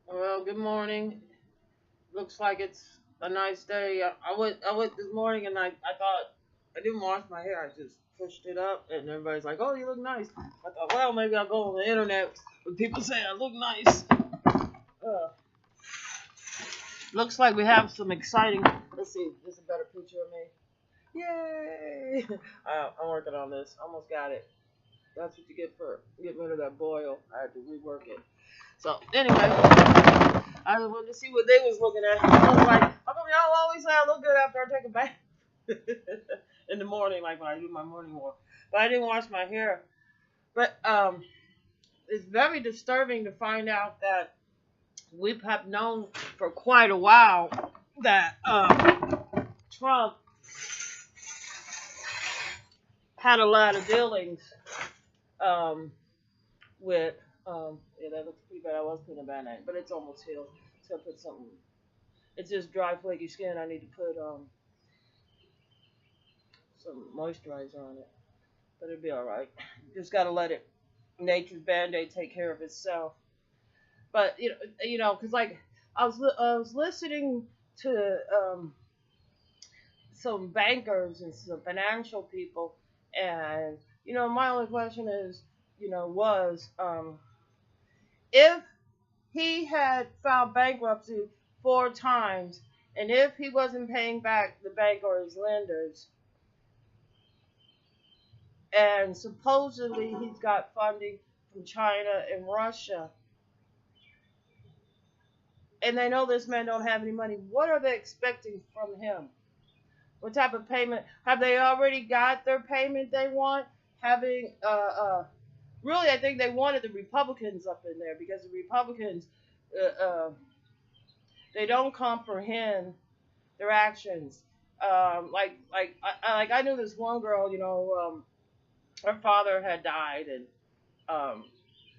Well, good morning. Looks like it's a nice day. I went this morning and I thought I didn't wash my hair. I just pushed it up and everybody's like, "Oh, you look nice." I thought, well, maybe I'll go on the internet when people say I look nice. Uh, Looks like we have some exciting. Let's see. This is a better picture of me. Yay! I'm working on this. Almost got it. That's what you get for getting rid of that boil. I had to rework it. So anyway, I wanted to see what they was looking at. I was like, how come y'all always say I look good after I take a bath in the morning, like when I do my morning walk? But I didn't wash my hair. But it's very disturbing to find out that we have known for quite a while that Trump had a lot of dealings um, with. Yeah, that looks pretty bad. I was putting a band-aid, but it's almost healed. So I put something. It's just dry, flaky skin. I need to put some moisturizer on it, but it'll be all right. Just gotta let it nature's band-aid take care of itself. But cause like I was listening to some bankers and some financial people, and my only question is, was if he had filed bankruptcy 4 times, and if he wasn't paying back the bank or his lenders, and supposedly he's got funding from China and Russia, and they know this man don't have any money. What are they expecting from him? What type of payment? Have they already got their payment they want? Having really, I think they wanted the Republicans up in there because the Republicans, uh, uh, they don't comprehend their actions. Like I knew this one girl. Her father had died, and um,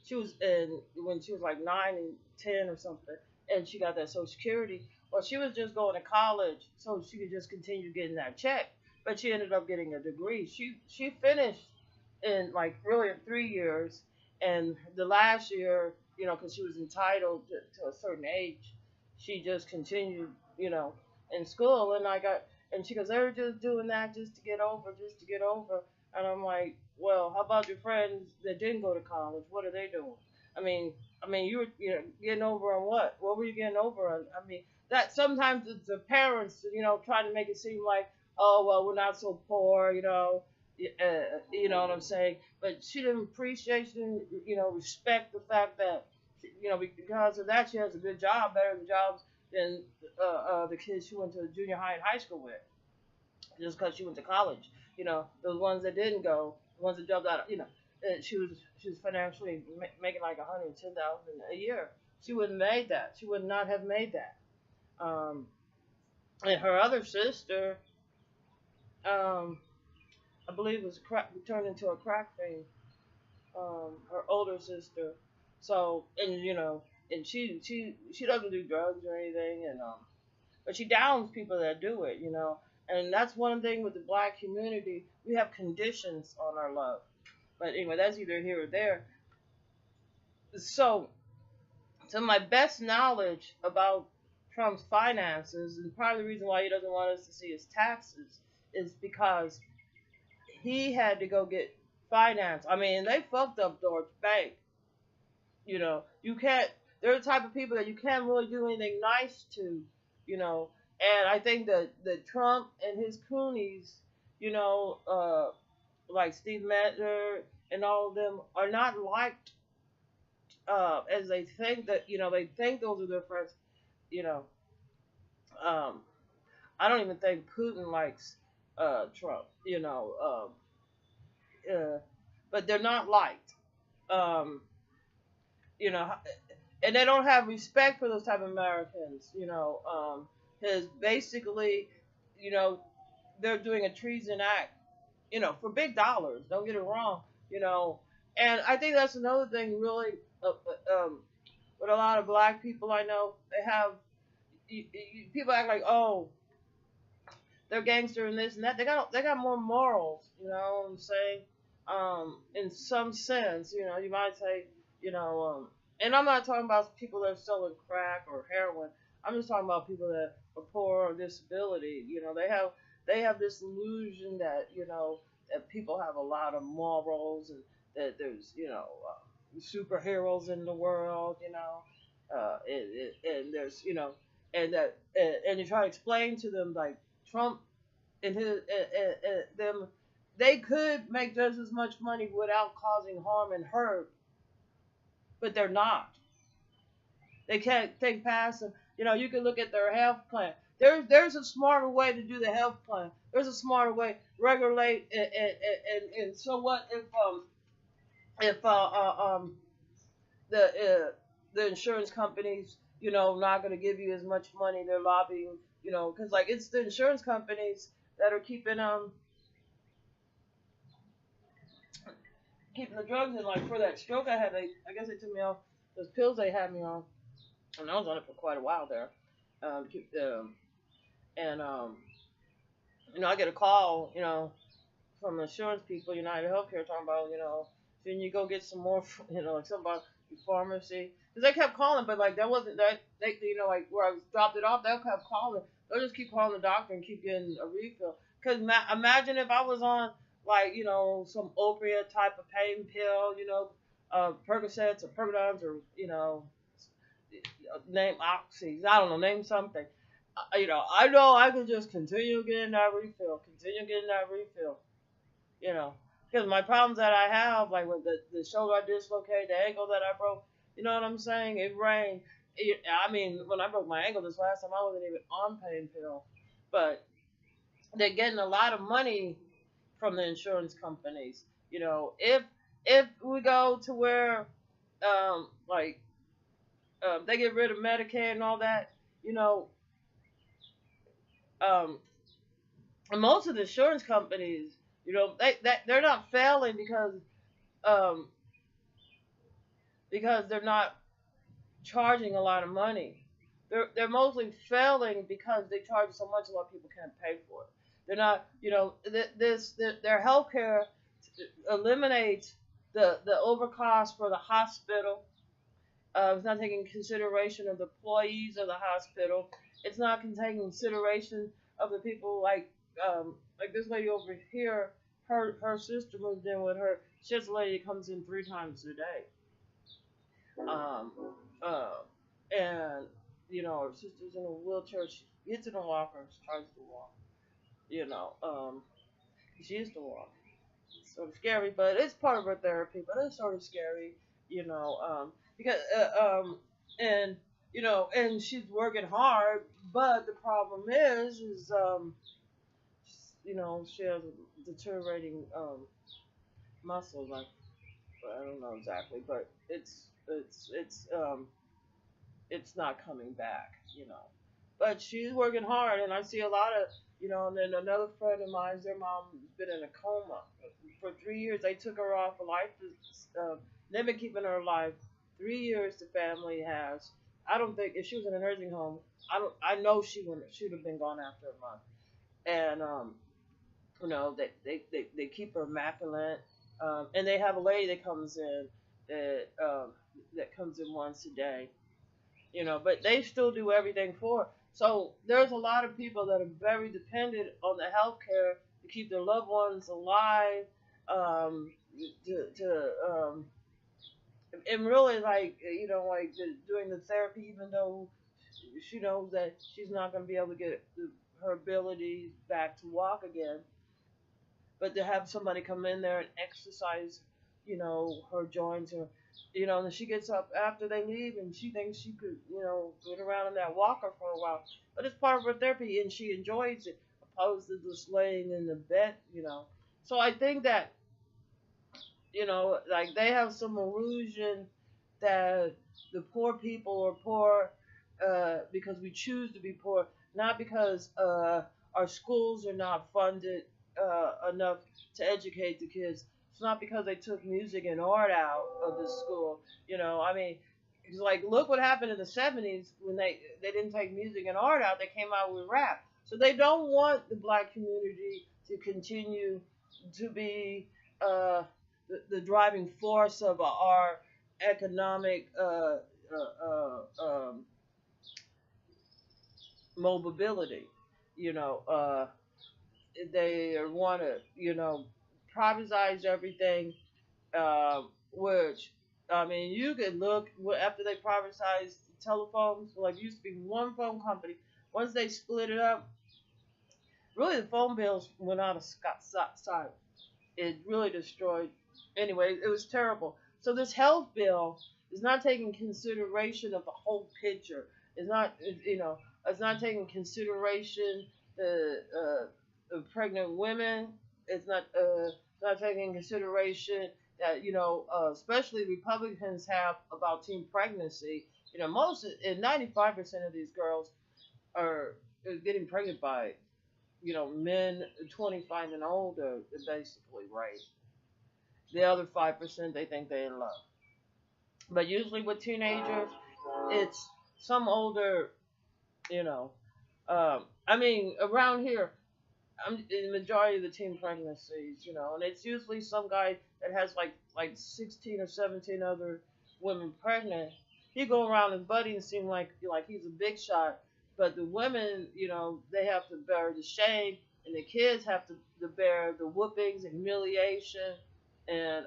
she was in when she was like 9 and 10 or something, and she got that Social Security. Well, she was just going to college so she could just continue getting that check, but she ended up getting a degree. She finished in like really in 3 years, and the last year, because she was entitled to a certain age, she just continued, in school. And she goes, they're just doing that just to get over. And I'm like, well, how about your friends that didn't go to college? What are they doing? I mean, you were, getting over on what? What were you getting over on? I mean, that sometimes it's the parents, trying to make it seem like, oh, well, we're not so poor, you know what I'm saying? But she didn't appreciate, she didn't, respect the fact that, because of that, she has a good job, better than jobs than the kids she went to junior high and high school with, just because she went to college. Those ones that didn't go, the ones that jumped out, she was financially making like 110,000 a year. She wouldn't have made that. She would not have made that. Um, and her other sister, um, I believe, was turned into a crack fiend. Her older sister. So, and she doesn't do drugs or anything, and but she downs people that do it. And that's one thing with the black community. We have conditions on our love. But anyway, that's either here or there. So, to my best knowledge about Trump's finances, and part of the reason why he doesn't want us to see his taxes is because he had to go get finance. I mean, they fucked up Deutsche Bank. You can't. They're the type of people that you can't really do anything nice to. And I think that Trump and his cronies, you know, uh, like Steve Madler and all of them, are not liked as they think that. They think those are their friends. You know, um, I don't even think Putin likes Trump. Uh, but they're not liked. Um, you know, and they don't have respect for those type of Americans. Because basically, you know, they're doing a treason act. For big dollars. Don't get it wrong. And I think that's another thing. Really, with a lot of black people I know, they have people act like, oh, they're gangster and this and that. They got more morals. You know what I'm saying? In some sense, you might say, you know, um, And I'm not talking about people that are selling crack or heroin. I'm just talking about people that are poor or disability. They have this illusion that that people have a lot of morals and that there's superheroes in the world. And there's and that and you try to explain to them like Trump and his them they could make just as much money without causing harm and hurt, but they're not. They can't think past them. You can look at their health plan. There's a smarter way to do the health plan. There's a smarter way regulate and so what if the the insurance companies not going to give you as much money, they're lobbying, because like it's the insurance companies that are keeping the drugs in. Like for that stroke I had, I guess they took me off those pills they had me on, and I was on it for quite a while there. Keep and I get a call, from insurance people, United Healthcare, talking about, can you go get some more, like something about your pharmacy, because they kept calling, but like that wasn't that they, like where I was dropped it off, they kept calling. They'll just keep calling the doctor and keep getting a refill. Because imagine if I was on like some opiate type of pain pill, Percocets or Percodons or name oxys, I don't know, name something. I know I could just continue getting that refill, continue getting that refill, you know. Because my problems that I have, like with the shoulder I dislocated, the ankle that I broke, you know what I'm saying? It rained. I mean, when I broke my ankle this last time, I wasn't even on pain pill. But they're getting a lot of money from the insurance companies. If we go to where, like, they get rid of Medicaid and all that, you know, um, and most of the insurance companies, they're not failing um, because they're not charging a lot of money. They're mostly failing because they charge so much a lot of people can't pay for it. They're not, their healthcare eliminates the overcost for the hospital. It's not taking consideration of the employees of the hospital. It's not taking consideration of the people like this lady over here. Her sister moved in with her. She's a lady that comes in 3 times a day. Um, uh, and her sister's in a wheelchair. She gets in a walker. She tries to walk. You know, um, she used to walk. It's sort of scary, but it's part of her therapy. But it's sort of scary, because and and she's working hard. But the problem is she has a deteriorating muscle. Like I don't know exactly, but it's not coming back. But she's working hard, and I see a lot of And then another friend of mine, their mom's been in a coma for 3 years. They took her off of life. They've been keeping her alive 3 years. The family has. I don't think if she was in a nursing home, I know she'd have been gone after a month. And they keep her immaculate. And they have a lady that comes in that comes in once a day. But they still do everything for her. So there's a lot of people that are very dependent on the healthcare to keep their loved ones alive, and really doing the therapy, even though she knows that she's not going to be able to get her ability back to walk again. But to have somebody come in there and exercise, her joints, or, and then she gets up after they leave and she thinks she could, get around in that walker for a while. But it's part of her therapy and she enjoys it, opposed to just laying in the bed. So I think that, like they have some illusion that the poor people are poor because we choose to be poor, not because our schools are not funded enough to educate the kids. It's not because they took music and art out of the school. I mean, it's like look what happened in the '70s when they didn't take music and art out. They came out with rap. So they don't want the black community to continue to be the driving force of our economic mobility. You know, they want to, privatize everything, which, I mean, you could look after they privatized telephones. Like, it used to be one phone company. Once they split it up, really the phone bills went out of sight. It really destroyed. Anyway, it was terrible. So this health bill is not taking consideration of the whole picture. It's not, it's not taking consideration the pregnant women. It's not taking consideration that, especially Republicans have about teen pregnancy. Most and 95% of these girls are getting pregnant by, men 25 and older, basically, right? The other 5%, they think they're in love. But usually with teenagers, it's some older, you know. I mean, around here, the majority of the teen pregnancies, and it's usually some guy that has like 16 or 17 other women pregnant. He go around his buddy and seem like he's a big shot, but the women, they have to bear the shame, and the kids have to bear the whoopings and humiliation, and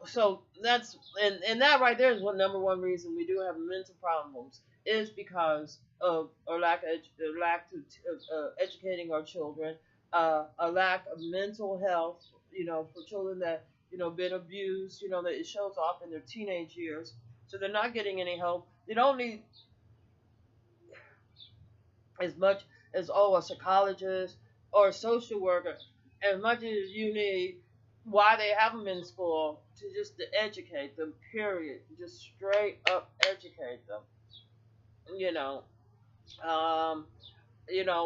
so that's and that right there is one number one reason we do have mental problems is because of our lack of educating our children, a lack of mental health, for children that been abused, that it shows off in their teenage years, so they're not getting any help. They don't need as much as a psychologist or a social worker, as much as you need why they have them in school to educate them. Period. Just straight up educate them. You know, um,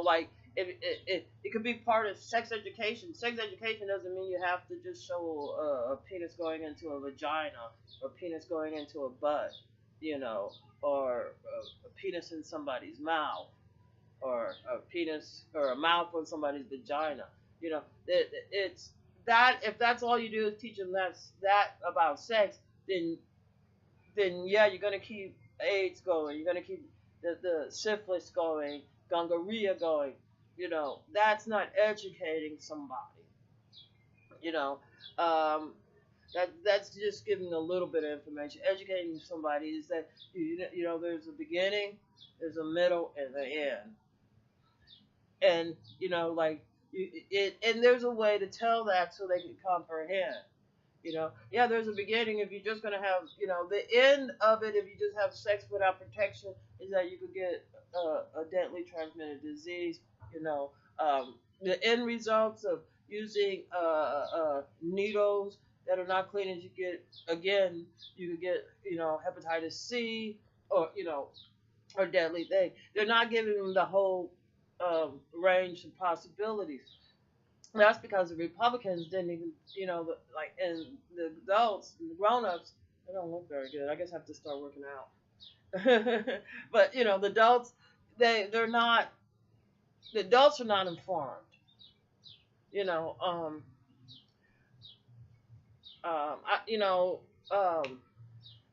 like if it could be part of sex education. Sex education doesn't mean you have to just show a penis going into a vagina or penis going into a butt, or a penis in somebody's mouth or a penis or a mouth on somebody's vagina. It's that if that's all you do is teach them that about sex, then yeah, you're gonna keep AIDS going. You're gonna keep the syphilis going, gonorrhea going. That's not educating somebody. You know, um, that's just giving a little bit of information. Educating somebody is that there's a beginning, there's a middle, and the end, and like and there's a way to tell that so they can comprehend. Yeah, there's a beginning. If you're just gonna have, the end of it, if you just have sex without protection, is that you could get a deadly transmitted disease. The end results of using needles that are not clean is you could get hepatitis C or deadly thing. They're not giving them the whole range of possibilities. That's because the Republicans didn't even, and the adults, the grown-ups, they don't look very good. I guess I have to start working out. But the adults, they're not. The adults are not informed. You know, I,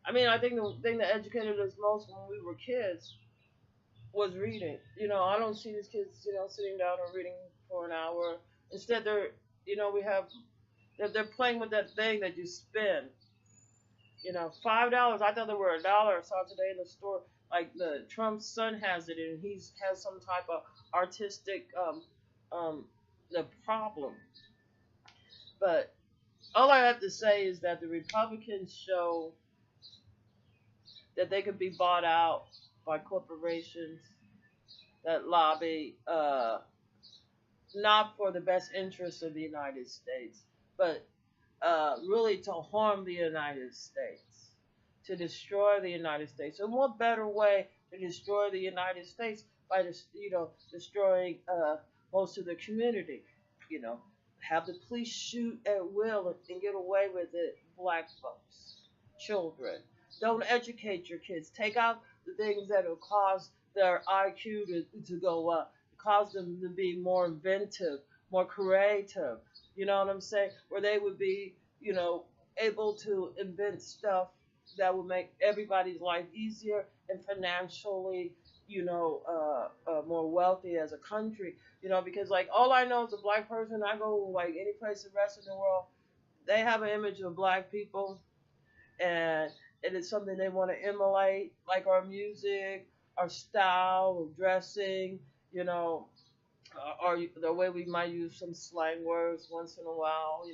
I mean, I think the thing that educated us most when we were kids was reading. I don't see these kids, sitting down and reading for an hour. Instead, we have they're playing with that thing that you spin. $5. I thought they were $1. I saw today in the store. Like the Trump's son has it, and has some type of artistic the problem. But all I have to say is that the Republicans show that they could be bought out by corporations that lobby not for the best interests of the United States, but really to harm the United States, to destroy the United States. So what better way to destroy the United States by destroying most of the community? Have the police shoot at will and get away with it. Black folks, children, don't educate your kids. Take out the things that will cause their IQ to go up, cause them to be more inventive, more creative. You know what I'm saying? Where they would be, able to invent stuff that would make everybody's life easier and financially, more wealthy as a country. Because like all I know is a black person. I go like any place the rest of the world, they have an image of black people, and it is something they want to emulate, like our music, our style of dressing, you know, or the way we might use some slang words once in a while,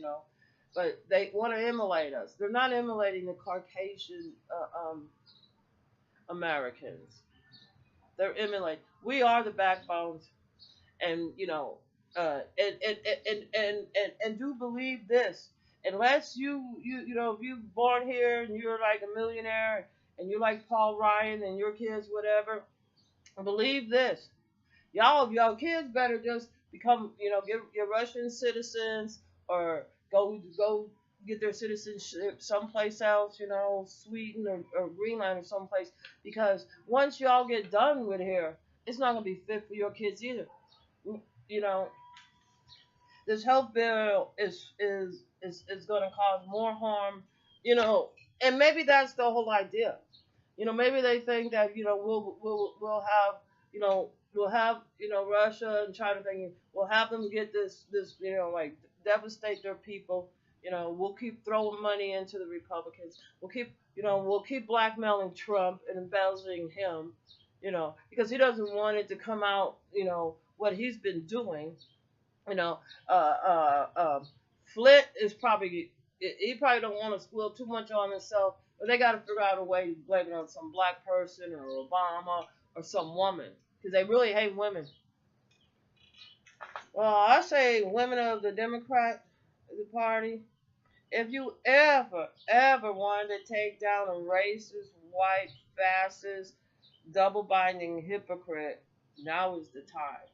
But they want to emulate us. They're not emulating the Caucasian Americans. They're emulating. We are the backbones, and and do believe this. Unless if you're born here and you're like a millionaire and you're like Paul Ryan and your kids whatever, believe this. Y'all kids better just become, get your Russian citizens, or go get their citizenship someplace else, Sweden or Greenland or someplace, because once y'all get done with here, it's not gonna be fit for your kids either. You know, this health bill is going to cause more harm, and maybe that's the whole idea. Maybe they think that we'll have Russia and China thinking we'll have them get this like devastate their people. We'll keep throwing money into the Republicans. We'll keep blackmailing Trump and embezzling him. Because he doesn't want it to come out. What he's been doing. You know, uh, Flint is probably he probably don't want to squill too much on himself, but they got to figure out a way to blame it on some black person or Obama or some woman because they really hate women. Well, I say women of the Democrat Party. If you ever wanted to take down a racist, white, fascist, double binding hypocrite, now is the time.